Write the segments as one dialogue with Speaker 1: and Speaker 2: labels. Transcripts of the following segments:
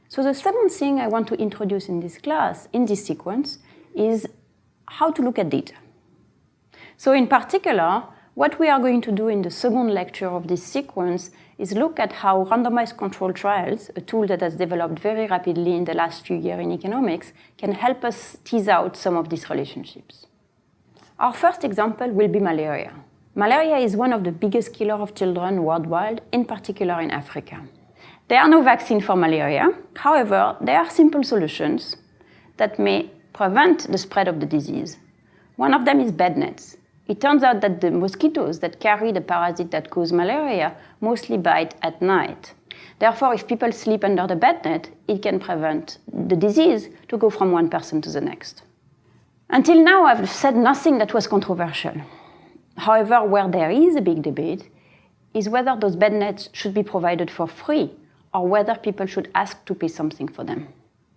Speaker 1: So the second thing I want to introduce in this class, in this sequence, is how to look at data. So in particular, what we are going to do in the second lecture of this sequence is look at how randomized control trials, a tool that has developed very rapidly in the last few years in economics, can help us tease out some of these relationships. Our first example will be malaria. Malaria is one of the biggest killers of children worldwide, in particular in Africa. There are no vaccines for malaria. However, there are simple solutions that may prevent the spread of the disease. One of them is bed nets. It turns out that the mosquitoes that carry the parasite that cause malaria mostly bite at night. Therefore, if people sleep under the bed net, it can prevent the disease to go from one person to the next. Until now, I've said nothing that was controversial. However, where there is a big debate is whether those bed nets should be provided for free or whether people should ask to pay something for them.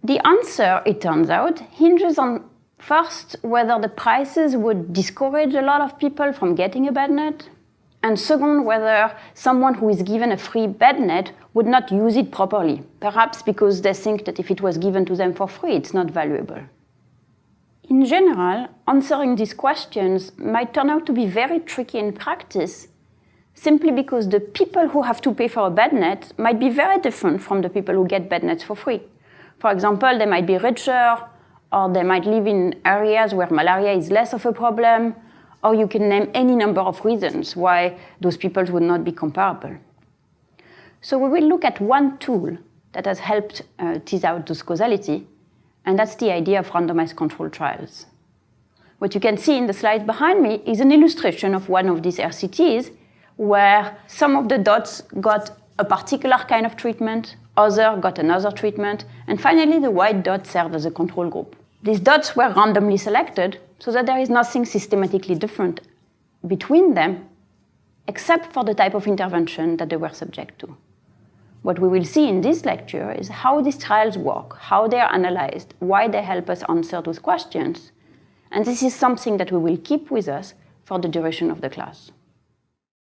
Speaker 1: The answer, it turns out, hinges on, first, whether the prices would discourage a lot of people from getting a bed net, and second, whether someone who is given a free bed net would not use it properly, perhaps because they think that if it was given to them for free, it's not valuable. In general, answering these questions might turn out to be very tricky in practice, simply because the people who have to pay for a bed net might be very different from the people who get bed nets for free. For example, they might be richer, or they might live in areas where malaria is less of a problem, or you can name any number of reasons why those people would not be comparable. So we will look at one tool that has helped tease out this causality, and that's the idea of randomized control trials. What you can see in the slide behind me is an illustration of one of these RCTs, where some of the dots got a particular kind of treatment, others got another treatment, and finally the white dot served as a control group. These dots were randomly selected so that there is nothing systematically different between them, except for the type of intervention that they were subject to. What we will see in this lecture is how these trials work, how they are analyzed, why they help us answer those questions, and this is something that we will keep with us for the duration of the class.